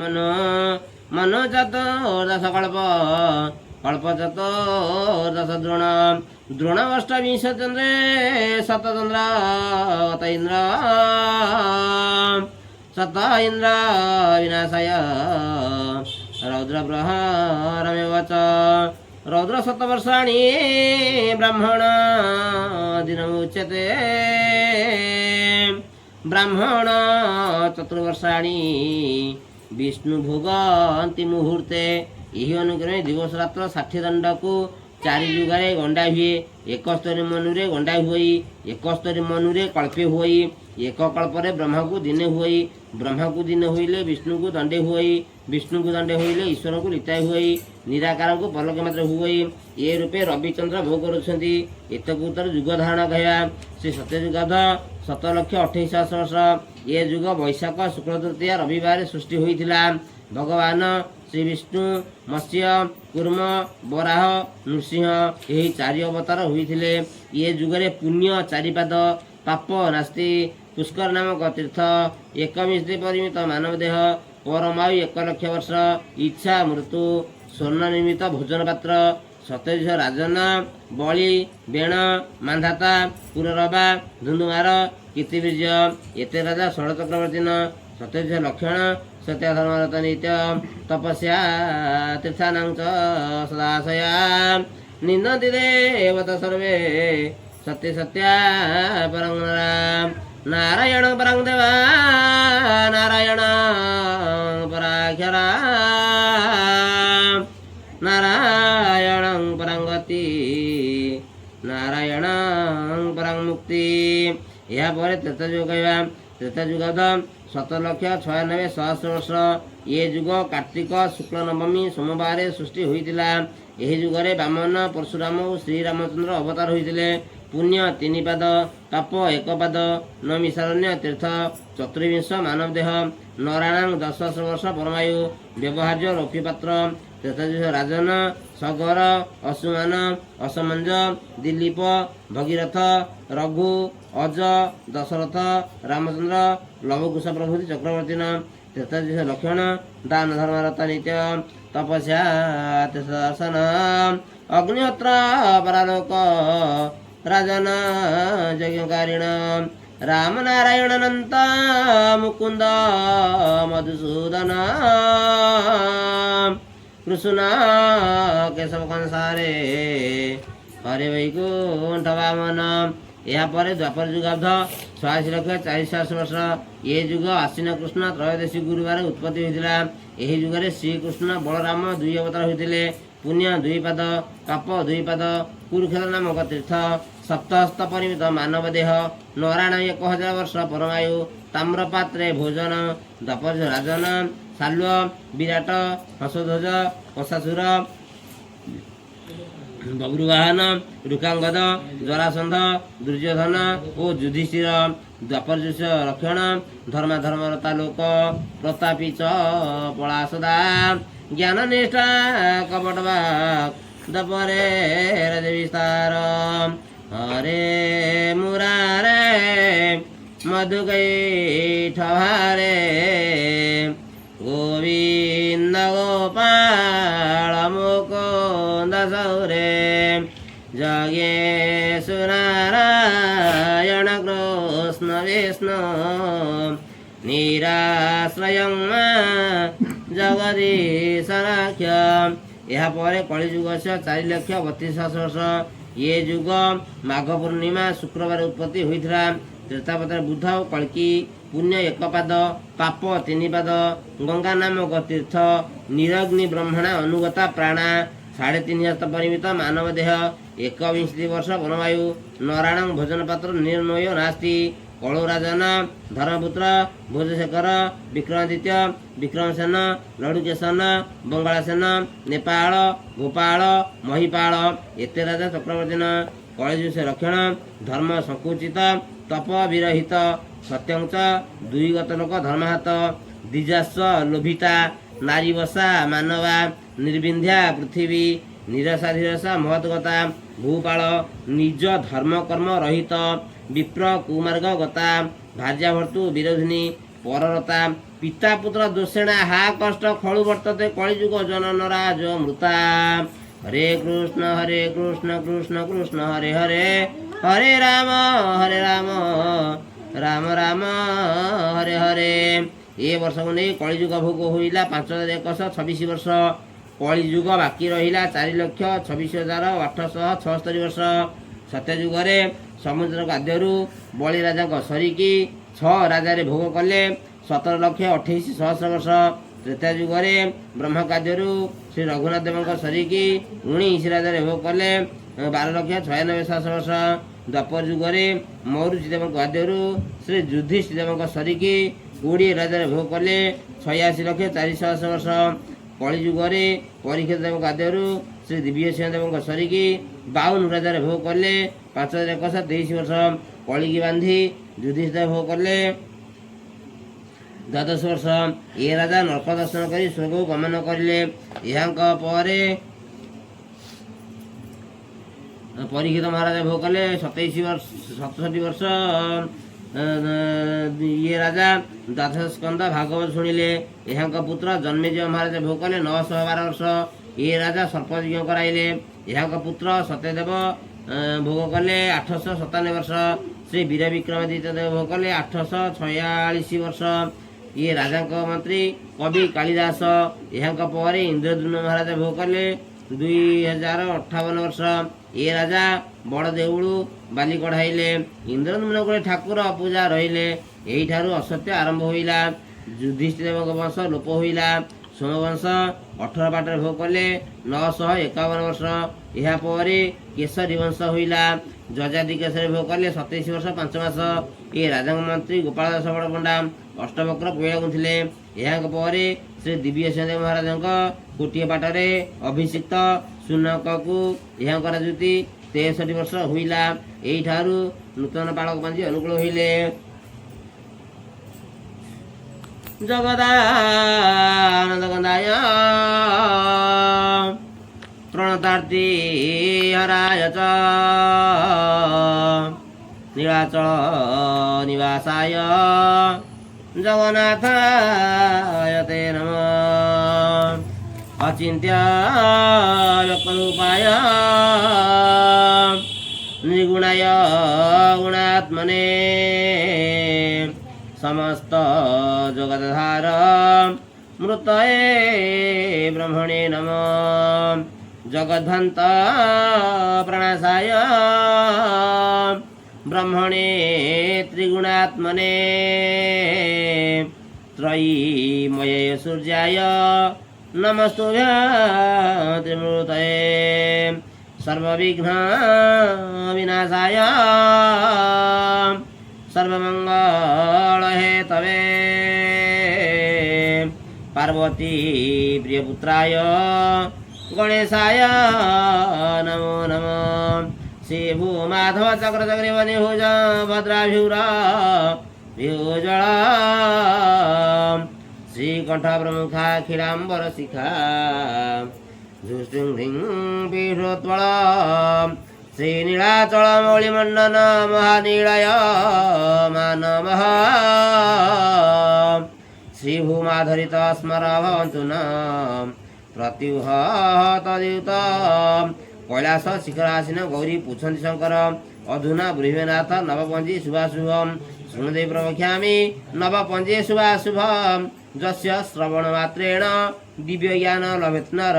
मनो मनोचतुर्दश कल्प कल्पचतुर्दश द्रोण द्रोणवष्टविंश चन्द्रे शतचन्द्र गत इन्द्र सत इन्द्र विनाशाय रौद्रप्रहारमेव च रौद्र शतवर्षाणि ब्राह्मण दिनमुच्यते ब्राह्मण चतुर्वर्षाणि विष्णु भोगंती मुहूर्ते। यही अनुक्रमे दिवस रात्र 60 दंड को 4 जुगारे गंडा हुए। 71 मनुरे गंडा हुई 71 मनुरे कल्पे हुई। एक कल्परे ब्रह्मा को दिने हुई ब्रह्मा को दिन हुईले विष्णु को दंडे हुई विष्णु को दंडे हुईले ईश्वर को लिताय हुई निराकार को पलक मात्र हुई। ये रूपे रविचंद्र भोग करुछंती। एतक उत्तर युग धारण कहवा श्री सत्ययुगाध 7,28,000 वर्ष। ये युग वैशाख शुक्ल तृतीया रविवार सृष्टि होइथिला। भगवान श्री विष्णु मत्स्य कूर्म बराह नृसिंह यही 4 अवतार होइथिले। ये युगरे पुण्य 4 पाद पाप नास्ति। पुष्कर नामक तीर्थ 21 परिमित मानव देह परमायु 1 लक्ष वर्ष। इच्छा मृत्यु स्वर्ण निर्मित भोजन पात्र 27 राजन बलि बेण मांधाता पुररबा धुंधुमार कीर्तिबीर्य एते राजा षोड़ चक्रवर्तीन 27 लक्षण सत्य धर्मरत नित्य तपस्या तीर्थानां च सदाशया निन्दन्ति देवता सर्वे सत्य सत्या परं नारायण परं देवा नारायण पराक्षरा नारायण परं गति नारायण परं मुक्ति। या पर त्रेतायुग कहवा त्रेतायुगाध 7,96,000 वर्ष। ये युग कार्तिक शुक्ल नवमी सोमवार सृष्टि होइतिला। यही युगरे वामन परशुराम और श्रीरामचंद्र अवतार होइतिले। पुण्य 3 पाद पाप 1 पाद नैमिषारण्य तीर्थ 24 मानव देह नराणां 10 वर्ष परमायु व्यवहार्य रौप्य पात्र 43 राजन सगर असुमान असमंज दिलीप भगीरथ रघु अज दशरथ रामचंद्र लवकुश प्रभृति चक्रवर्तीन 43 लक्षण दान धर्मरत नित्य तपस्या दर्शन अग्निहोत्र परालोक राजन यज्ञकारिण राम नारायण अनंत मुकुंद मधुसूदन कृष्ण केशव कंसारे हरे वैकुंठ वामन। या पर द्वापर युगाब्ध 86,40,000 वर्ष। ये युग आश्विन कृष्ण त्रयोदशी गुरुवार उत्पत्ति होइतिला। यही युगरे श्रीकृष्ण बलराम 2 अवतार होइतिले। पुण्य 2 पाद पाप 2 पाद कुरुक्षेत्र नामक तीर्थ सप्तहस्त परिमित मानव देह नराण 1,000 वर्ष परमायु ताम्रपात्रे भोजन द्वापर राजन साल्व विराट हंसध्वज कंसासुर बब्रुवाहन रुकांगद जरासंध दुर्योधन और युधिष्ठिर द्वापर रक्षण धर्मरता लोक प्रतापी च पलासदा ज्ञान निष्ठा कपटवा दपरे विस्तार हरे मुरारे मधुकैठवारे गोविंद गोपाल मुकुंद सौरे जगेशु नारायण कृष्ण विष्णु निराश्रयं जगदीश राख्य। यह पर कलिजुग से 4,32,000 वर्ष। ये युग माघ पूर्णिमा शुक्रवार उत्पत्ति होइथिला। त्रेतावतार बुध और कल्की पुण्य 1 पाद पाप 3 पाद गंगा नामक तीर्थ निरग्नि ब्रह्मणा अनुगता प्राणा 3,500 परिमित मानव देह 21 वर्ष वनवायु नराणां भोजन पात्र निर्णय नास्ति। कलौराजन धर्मपुत्र भोजशेखर विक्रमादित्य विक्रमसेन लडुकेशन बंगालसेन नेपाल गोपाल महिपाल एते राजा चक्रवर्तीन कलिजुग से रक्षण धर्म संकुचित तप विरहित सत्यंच 2 गत लोक धर्माहत द्विजास्व लोभिता नारीवसा मानवा निर्विंध्या पृथ्वी निरसा महद्गता भूपाल निज धर्म कर्म रहित विप्र कुमार्ग गता भाज्या भर्तु विरोधिनी पररता पिता पुत्र दोषेणा हा कष्ट खलु वर्तते कलिजुग जनन राज मृता हरे कृष्ण कृष्ण कृष्ण हरे हरे हरे राम राम राम हरे हरे। ए वर्ष को नहीं कलिजुग भोग होइला 5126 वर्ष कलिजुग बाकी रहिला 4,26,876 वर्ष। सत्यजुगे समुद्र गाध्यरू बलि राजा सरिकी 6 राजा भोग कले 17,28,000 वर्ष। त्रेता जुगे ब्रह्म काद्यरू श्री रघुनाथ देव सरिकी 19 राजा भोग कले 12,96,700 वर्ष। द्वापर जुगे मौरुचि देव गाध्यरू श्री युधिष्ठिर देव सरिकी 20 राजा भोग कले 86,04,000 वर्ष। कलिजुगे परीक्षित देव गाध्यरू श्री दिव्यसिंह देव सरिकी 52 राजा भोग कले 5,123 वर्ष। कलिकी बांधी युधिष्ठिर भोग कले 12 वर्ष। ए राजा नरक दर्शन कर स्वर्ग गमन करें। परीक्षित महाराज भोग कले 67 वर्ष। ये राजा द्वादश स्कंद भागवत शुणिले। यहाँ पुत्र जन्मेजय महाराज भोग कले 912 वर्ष। ये राजा सर्पयज्ञ कराइले। यहाँ पुत्र सत्यदेव भोग कले 897 वर्ष। श्री वीर विक्रमादित्य देव भोग कले 846 वर्ष। ये राजा मंत्री कवि कालिदास। यहाँ पर इंद्रद्युम्न महाराज भोग कले 2058 वर्ष। ये राजा बड़ देउलू बाली कढ़ाइले। इंद्रद्युम्न को ठाकुर पूजा रहिले। यही असत्य आरंभ होइला। युधिष्ठिर देव वंश लोप होइला। सोमवंश 18 बाटर भोग कले 951 वर्ष। यहाँ पर केसरी वंश होइला। जजाति केसरी भोग कले 27 वर्ष 5 मास। ये राजा मंत्री गोपाल दास बड़पंडा अष्टवक्र पुया गुंथिले। यहाँ पर श्री दिव्यसिंह देव महाराज कोटिए बाटरे अभिषिक्त सुनक को यहाँ कराजुति 63 वर्ष होइला। यही नूतन पालक पांची अनुकूल होइले। जगदानंद गंधाय प्रणतार्थी हराय च नीलाचल निवासाय जगन्नाथाय ते नमः। अचिन्त्य लोकरूपाय निर्गुणाय गुणात्मने समस्त जगद्धार मृतये ब्रह्मणे नमः। जगद्धान्त प्रणाशाय ब्रह्मणे त्रिगुणात्मने त्रयीमये सूर्याय नमस्तुभ्यं त्रिमूर्तये सर्वविघ्न विनाशाय सर्वमंगल हेतवे पार्वती प्रियपुत्राय गणेशाय नमो नमः। श्री भूमाधव चक्र चक्रीव निभुज भद्राभ्युर भ्यूजल श्रीकंठ प्रमुखा खिलांबर शिखा झुष्टुंग पीठोत्पल श्रीनीलाचल मौलिमंडन महानीलय मानमः। श्रीभूमाधरित स्मर भवन्तु न प्रत्युह तद्युत। कैलास शिखरासीन गौरी पुछन्ति शंकर अधुना ब्रह्मनाथ नवपंजी शुभाशुभम शृणुदेव प्रवक्ष्यामि नवपंजी शुभाशुभम। जस्य श्रवण मात्रेण दिव्य ज्ञान लभेत् नर